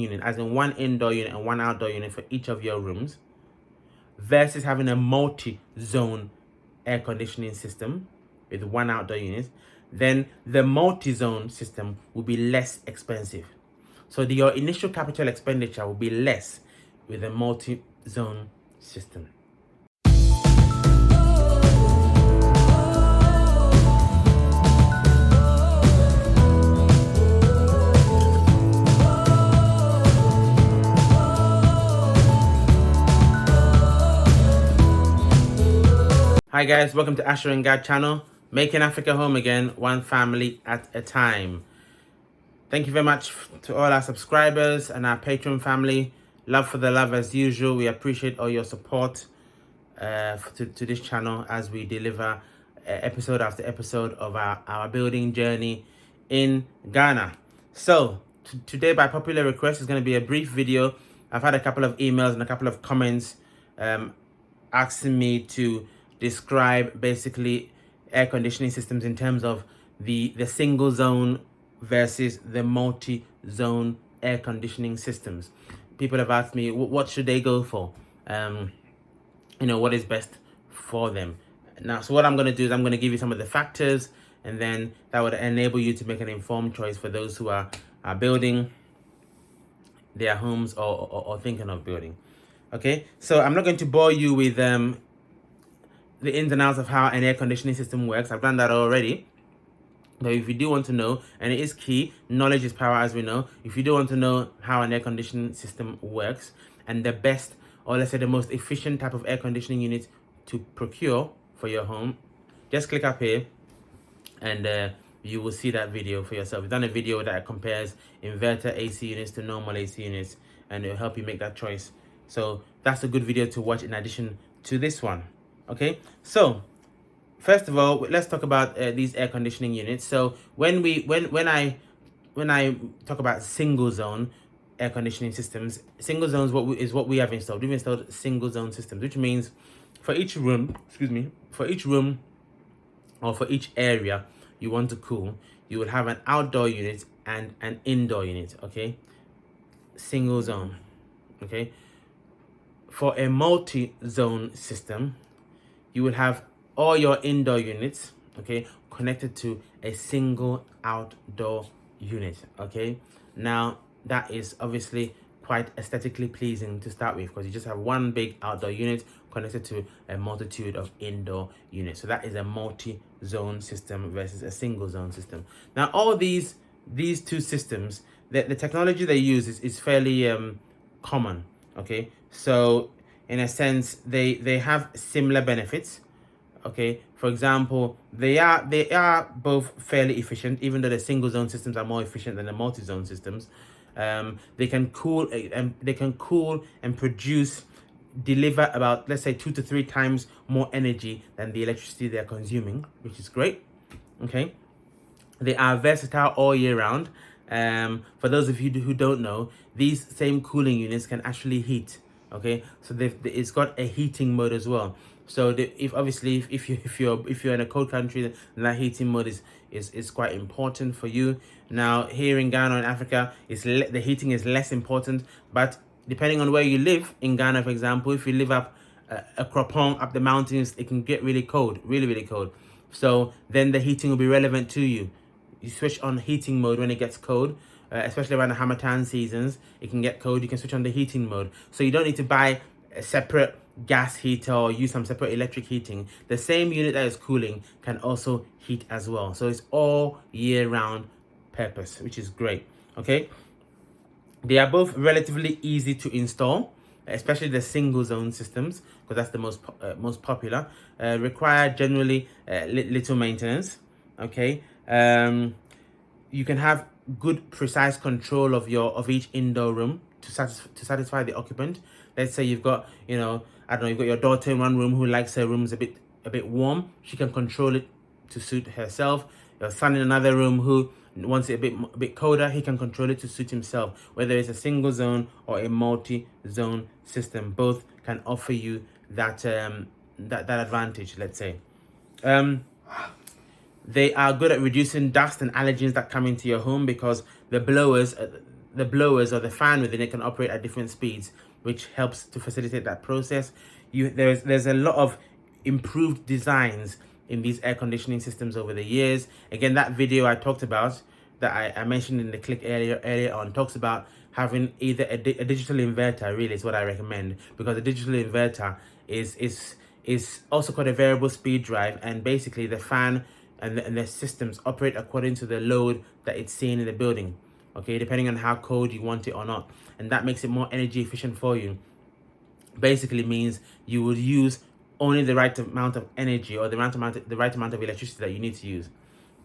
unit, as in one indoor unit and one outdoor unit for each of your rooms, versus having a multi-zone air conditioning system with one outdoor unit, then the multi-zone system will be less expensive. So your initial capital expenditure will be less with a multi-zone system. Hi guys, welcome to Asher and Gad channel, making Africa home again, one family at a time. Thank you very much to all our subscribers and our Patreon family. Love for the love as usual. We appreciate all your support to this channel as we deliver episode after episode of our building journey in Ghana. So today, by popular request, is going to be a brief video. I've had a couple of emails and a couple of comments asking me to describe basically air conditioning systems in terms of the single zone versus the multi-zone air conditioning systems. People have asked me what should they go for, what is best for them. Now, so what I'm going to do is I'm going to give you some of the factors, and then that would enable you to make an informed choice for those who are building their homes or thinking of building. Okay, so I'm not going to bore you with the ins and outs of how an air conditioning system works. I've done that already. But if you do want to know, and it is key, knowledge is power, as we know. If you do want to know how an air conditioning system works and the best, or let's say the most efficient type of air conditioning unit to procure for your home, just click up here and you will see that video for yourself. We've done a video that compares inverter AC units to normal AC units, and it will help you make that choice. So that's a good video to watch in addition to this one. Okay, so first of all, let's talk about these air conditioning units. So when I talk about single zone air conditioning systems, single zones is what we have installed. We've installed single zone systems, which means for each room, or for each area you want to cool, you will have an outdoor unit and an indoor unit. Okay, single zone. Okay, for a multi-zone system, you will have all your indoor units, okay, connected to a single outdoor unit. Okay, now that is obviously quite aesthetically pleasing to start with, because you just have one big outdoor unit connected to a multitude of indoor units. So that is a multi-zone system versus a single zone system. Now all these two systems, the technology they use is fairly common. Okay, so in a sense they have similar benefits. Okay, for example, they are both fairly efficient, even though the single zone systems are more efficient than the multi-zone systems. They can cool and deliver about, let's say, 2 to 3 times more energy than the electricity they're consuming, which is great. Okay, they are versatile all year round. For those of you who don't know, these same cooling units can actually heat. Okay, so it's got a heating mode as well. So if you're in a cold country, then that heating mode is quite important for you. Now here in Ghana and Africa, the heating is less important, but depending on where you live in Ghana, for example, if you live up accra, up the mountains, it can get really cold, really cold. So then the heating will be relevant to you. You switch on heating mode when it gets cold, especially around the Harmattan seasons. It can get cold. You can switch on the heating mode, so you don't need to buy a separate gas heater or use some separate electric heating. The same unit that is cooling can also heat as well. So it's all year round purpose, which is great. Okay, they are both relatively easy to install, especially the single zone systems, because that's the most popular. Require generally little maintenance. Okay, you can have good precise control of each indoor room to satisfy the occupant. Let's say you've got, you've got your daughter in one room who likes her rooms a bit warm. She can control it to suit herself. Your son in another room who wants it a bit colder, he can control it to suit himself. Whether it's a single zone or a multi-zone system, both can offer you that that advantage, let's say. They are good at reducing dust and allergens that come into your home, because the blowers, the blowers or the fan within it can operate at different speeds, which helps to facilitate that process. There's a lot of improved designs in these air conditioning systems over the years. Again, that video I talked about, that I mentioned in the click earlier on, talks about having either a digital inverter. Really is what I recommend, because a digital inverter is also called a variable speed drive, and basically the fan and the systems operate according to the load that it's seeing in the building, okay, depending on how cold you want it or not, and that makes it more energy efficient for you. Basically means you would use only the right amount of energy, or the right amount of electricity that you need to use,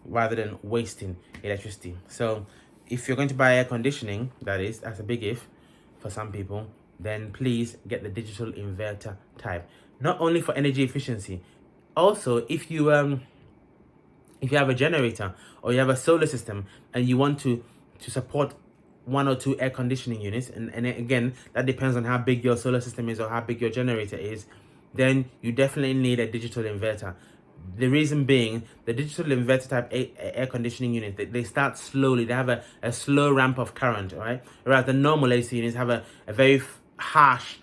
rather than wasting electricity. So if you're going to buy air conditioning, that's a big if for some people, then please get the digital inverter type. Not only for energy efficiency, also if you have a generator or you have a solar system and you want to support 1 or 2 air conditioning units, and again, that depends on how big your solar system is or how big your generator is, then you definitely need a digital inverter. The reason being, the digital inverter type air conditioning unit, they start slowly. They have a slow ramp of current, right? Whereas the normal AC units have a very harsh,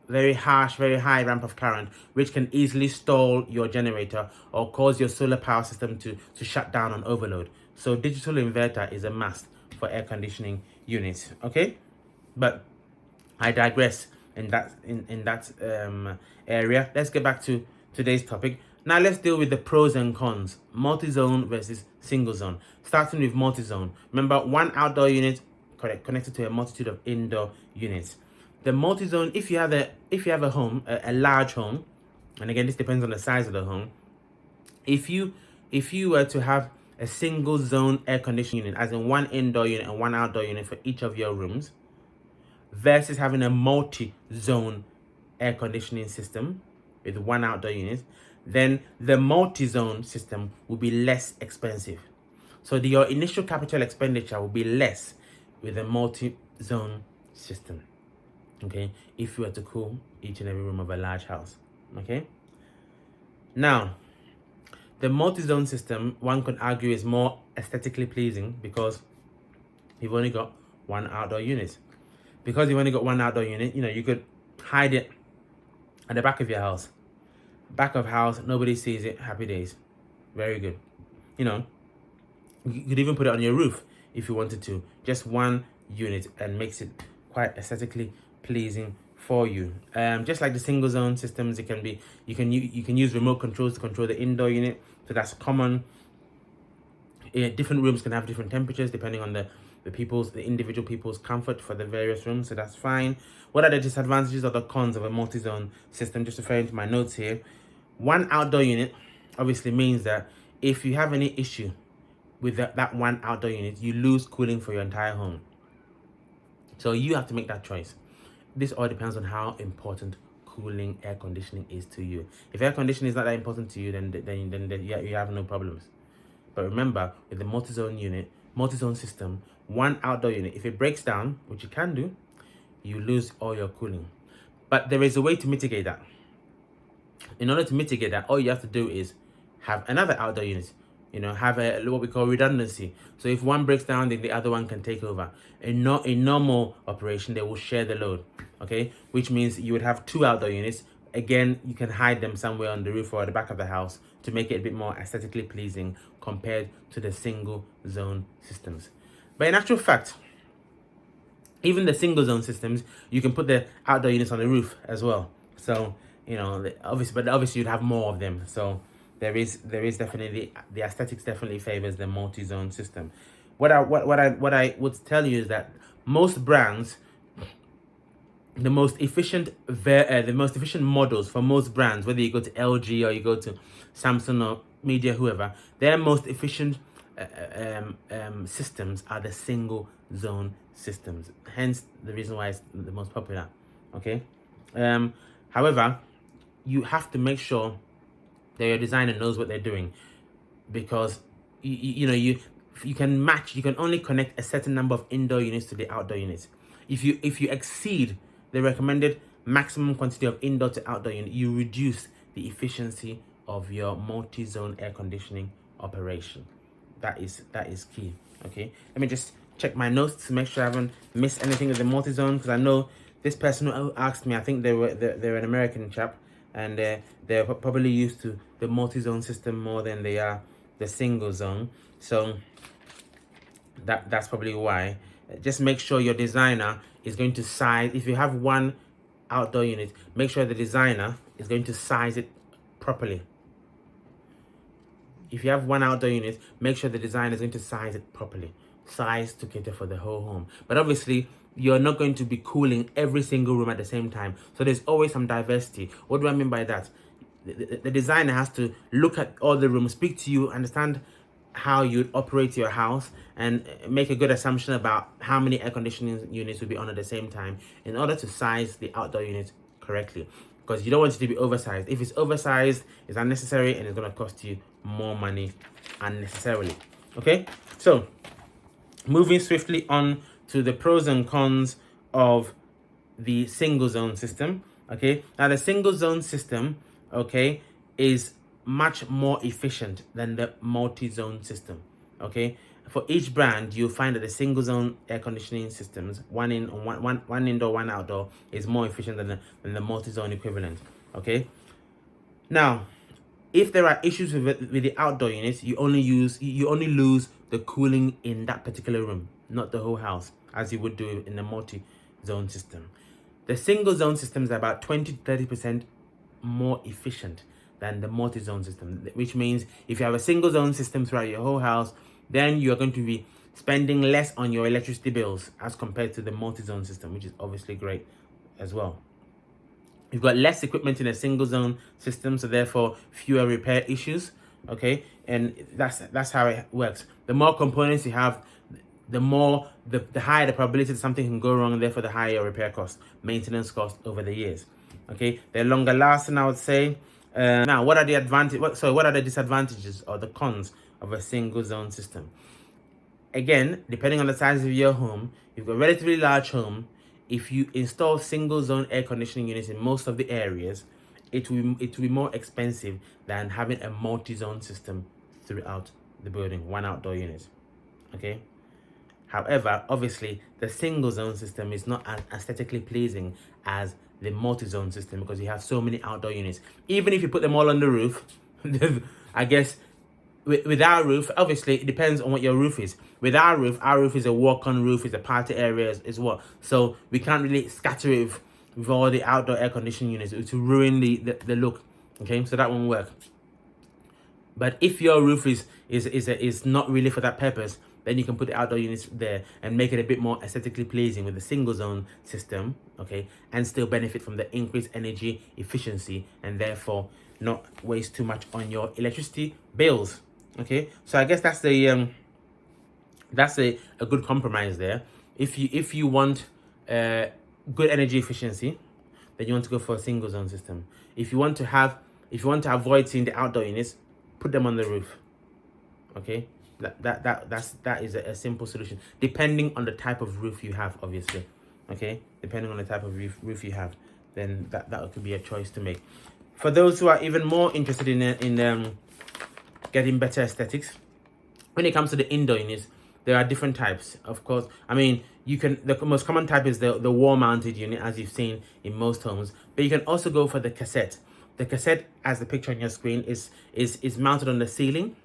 very high ramp of current, which can easily stall your generator or cause your solar power system to shut down on overload. So digital inverter is a must for air conditioning units, okay? But I digress in that area. Let's get back to today's topic. Now let's deal with the pros and cons. Multi-zone versus single zone. Starting with multi-zone. Remember, one outdoor unit connected to a multitude of indoor units. The multi-zone, if you have a home, a large home, and again this depends on the size of the home. If you were to have a single zone air conditioning unit, as in one indoor unit and one outdoor unit for each of your rooms, versus having a multi-zone air conditioning system with one outdoor unit, then the multi-zone system will be less expensive. So your initial capital expenditure will be less with a multi-zone system, okay, if you were to cool each and every room of a large house, okay? Now, the multi-zone system, one could argue, is more aesthetically pleasing because you've only got one outdoor unit. Because you've only got one outdoor unit, you could hide it at the back of your house. Back of house, nobody sees it, happy days. Very good. You could even put it on your roof if you wanted to. Just one unit, and makes it quite aesthetically pleasing for you. Just like the single zone systems, it can be you can use remote controls to control the indoor unit, so that's common. Different rooms can have different temperatures depending on the individual people's comfort for the various rooms, so that's fine. What are the disadvantages or the cons of a multi-zone system? Just referring to my notes here. One outdoor unit obviously means that if you have any issue with that one outdoor unit, you lose cooling for your entire home. So you have to make that choice. This all depends on how important cooling air conditioning is to you. If air conditioning is not that important to you, then you have no problems. But remember, with the multi-zone system, one outdoor unit, if it breaks down, which it can do, you lose all your cooling. But there is a way to mitigate that. In order to mitigate that, all you have to do is have another outdoor unit. Have what we call redundancy. So if one breaks down, then the other one can take over. In normal operation, they will share the load, okay? Which means you would have 2 outdoor units. Again, you can hide them somewhere on the roof or at the back of the house to make it a bit more aesthetically pleasing compared to the single zone systems. But in actual fact, even the single zone systems, you can put the outdoor units on the roof as well. So, obviously you'd have more of them. So there is definitely, the aesthetics definitely favors the multi-zone system. What I would tell you is that most brands, the most efficient models for most brands, whether you go to LG or you go to Samsung or Media, whoever, their most efficient systems are the single zone systems. Hence the reason why it's the most popular. Okay. However, you have to make sure that your designer knows what they're doing, because you can only connect a certain number of indoor units to the outdoor units. If you exceed the recommended maximum quantity of indoor to outdoor unit, you reduce the efficiency of your multi-zone air conditioning operation. That is key. Okay, let me just check my notes to make sure I haven't missed anything with the multi-zone, because I know this person who asked me, I think they're an American chap, and they're probably used to the multi-zone system more than they are the single zone. So that's probably why. Just make sure your designer is going to size. If you have one outdoor unit, make sure the designer is going to size it properly. If you have one outdoor unit, make sure the designer is going to size it properly. Size to cater for the whole home. But obviously, you're not going to be cooling every single room at the same time. So there's always some diversity. What do I mean by that? The designer has to look at all the rooms, speak to you, understand how you'd operate your house, and make a good assumption about how many air conditioning units will be on at the same time in order to size the outdoor unit correctly. Because you don't want it to be oversized. If it's oversized, it's unnecessary and it's going to cost you more money unnecessarily. Okay, so moving swiftly on to the pros and cons of the single zone system. Okay, now the single zone system, okay, is much more efficient than the multi-zone system. Okay, for each brand, you'll find that the single zone air conditioning systems, one indoor, one outdoor, is more efficient than the multi-zone equivalent. Okay, now if there are issues with the outdoor units, you only lose the cooling in that particular room, not the whole house, as you would do in the multi-zone system. The single zone system is about 20 to 30% more efficient than the multi-zone system, which means if you have a single zone system throughout your whole house, then you're going to be spending less on your electricity bills as compared to the multi-zone system, which is obviously great as well. You've got less equipment in a single zone system, so therefore fewer repair issues. Okay, and that's how it works. The more components you have, the higher the probability that something can go wrong, and therefore the higher your repair cost, maintenance cost over the years. Okay, they're longer lasting, I would say. Now, what are the what are the disadvantages or the cons of a single zone system? Again, depending on the size of your home, you've got a relatively large home. If you install single zone air conditioning units in most of the areas, it will be more expensive than having a multi-zone system throughout the building, one outdoor unit. Okay. However, obviously, the single zone system is not as aesthetically pleasing as the multi-zone system because you have so many outdoor units. Even if you put them all on the roof, I guess with our roof, obviously, it depends on what your roof is. With our roof is a walk-on roof, it's a party area as well. So we can't really scatter it with all the outdoor air conditioning units to ruin the look. Okay, so that won't work. But if your roof is not really for that purpose, then you can put the outdoor units there and make it a bit more aesthetically pleasing with the single zone system, okay, and still benefit from the increased energy efficiency and therefore not waste too much on your electricity bills. Okay, so I guess that's a good compromise there. If you want good energy efficiency, then you want to go for a single zone system. If you want to avoid seeing the outdoor units, put them on the roof. Okay, that is a simple solution, depending on the type of roof you have, obviously. Okay, depending on the type of roof you have, then that could be a choice to make. For those who are even more interested in getting better aesthetics, when it comes to the indoor units, there are different types. Of course, I mean, the most common type is the wall-mounted unit, as you've seen in most homes. But you can also go for the cassette. The cassette, as the picture on your screen, is mounted on the ceiling.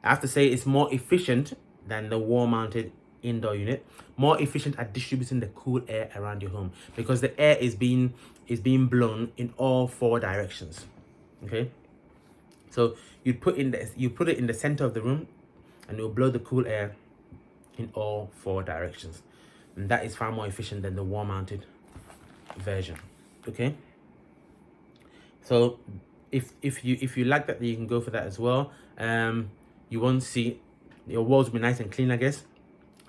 I have to say it's more efficient than the wall-mounted indoor unit. More efficient at distributing the cool air around your home because the air is being blown in all four directions. Okay, so you put it in the center of the room, and it will blow the cool air in all four directions, and that is far more efficient than the wall-mounted version. Okay, so if you like that, you can go for that as well. You won't see, your walls will be nice and clean, I guess,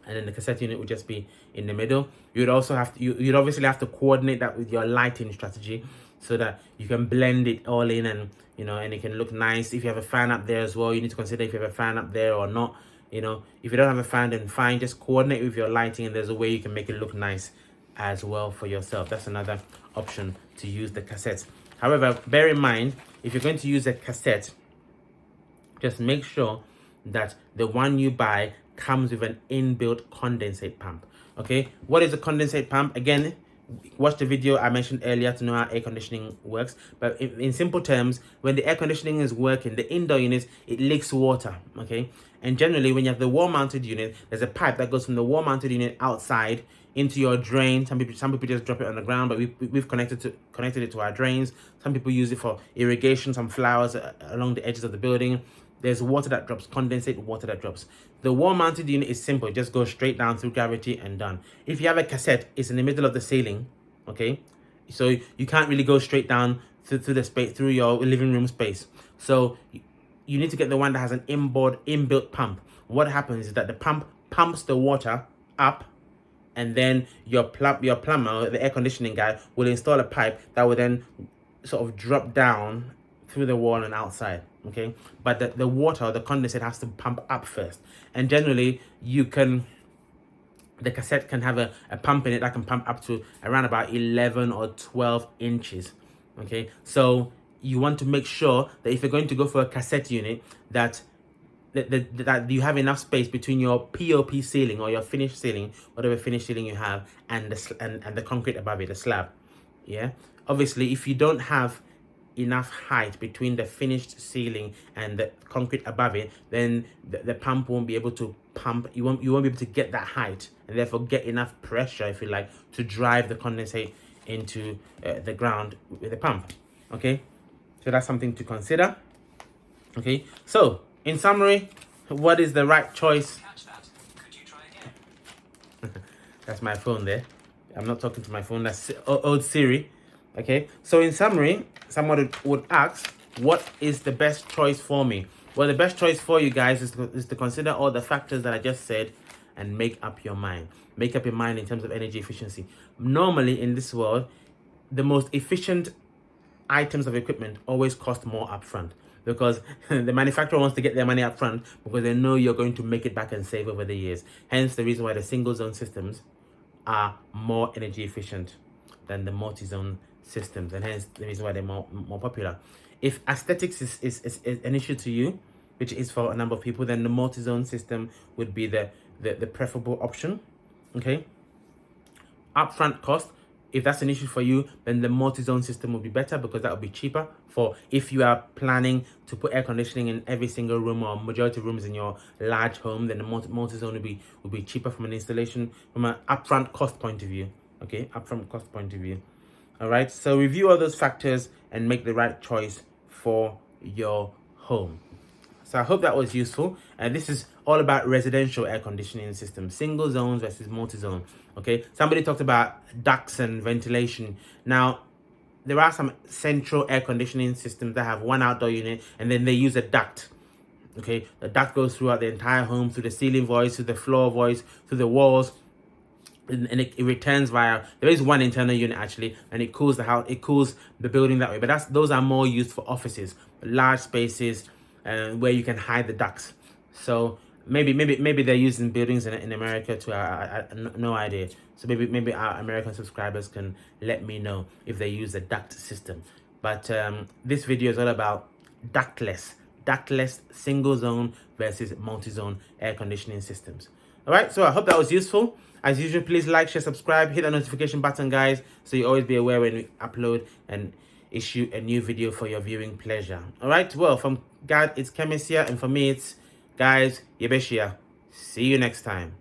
and then the cassette unit would just be in the middle. You'd also have to you'd obviously have to coordinate that with your lighting strategy so that you can blend it all in, and and it can look nice. If you have a fan up there as well, you need to consider if you have a fan up there or not. If you don't have a fan, then fine, just coordinate with your lighting, and there's a way you can make it look nice as well for yourself. That's another option to use the cassettes. However, bear in mind, if you're going to use a cassette, just make sure that the one you buy comes with an inbuilt condensate pump. Okay, what is a condensate pump? Again, watch the video I mentioned earlier to know how air conditioning works. But in simple terms, when the air conditioning is working, the indoor unit, it leaks water. Okay, and generally when you have the wall mounted unit, there's a pipe that goes from the wall mounted unit outside into your drain. Some people just drop it on the ground, but we've connected it to our drains. Some people use it for irrigation, some flowers along the edges of the building. There's water that drops, condensate water that drops. The wall mounted unit is simple, it just goes straight down through gravity and done. If you have a cassette, it's in the middle of the ceiling, okay? So you can't really go straight down through the space, through your living room space. So you need to get the one that has an inbuilt pump. What happens is that the pump pumps the water up, and then your plumber, the air conditioning guy, will install a pipe that will then sort of drop down through the wall and outside. Okay, but the water, the condensate, has to pump up first. And generally the cassette can have a pump in it that can pump up to around about 11 or 12 inches. Okay, so you want to make sure that if you're going to go for a cassette unit, that you have enough space between your POP ceiling or your finished ceiling, whatever finished ceiling you have, and the concrete above it, the slab. Yeah, obviously if you don't have enough height between the finished ceiling and the concrete above it, then the pump won't be able to pump. You won't be able to get that height, and therefore get enough pressure, if you like, to drive the condensate into the ground with the pump. Okay, so that's something to consider. Okay, so in summary, what is the right choice? Could you try again? That's my phone there. I'm not talking to my phone. That's old Siri. Okay, so in summary, someone would ask, what is the best choice for me? Well, the best choice for you guys is to consider all the factors that I just said and make up your mind. Make up your mind in terms of energy efficiency. Normally in this world, the most efficient items of equipment always cost more upfront, because the manufacturer wants to get their money up front because they know you're going to make it back and save over the years. Hence the reason why the single zone systems are more energy efficient than the multi-zone systems, and hence the reason why they're more popular. If aesthetics is an issue to you, which is for a number of people, then the multi-zone system would be the preferable option. Okay, upfront cost, if that's an issue for you, then the multi-zone system will be better, because that will be cheaper for if you are planning to put air conditioning in every single room or majority of rooms in your large home. Then the multi-zone will be cheaper from an installation, from an upfront cost point of view. Okay, upfront cost point of view. All right, so review all those factors and make the right choice for your home. So I hope that was useful. And this is all about residential air conditioning systems, single zones versus multi-zone. Okay, somebody talked about ducts and ventilation. Now, there are some central air conditioning systems that have one outdoor unit, and then they use a duct. Okay, the duct goes throughout the entire home, through the ceiling voids, through the floor voids, through the walls, and it returns via, there is one internal unit actually, and it cools the house, it cools the building that way. But those are more used for offices, large spaces, where you can hide the ducts. So maybe they're used in buildings in America too. I no idea. So maybe our American subscribers can let me know if they use the duct system. But this video is all about ductless single zone versus multi-zone air conditioning systems. All right, so I hope that was useful. As usual, please like, share, subscribe, hit that notification button, guys, so you always be aware when we upload and issue a new video for your viewing pleasure. All right, well, from God, it's Chemist here, and for me, it's guys, Yebeshia. See you next time.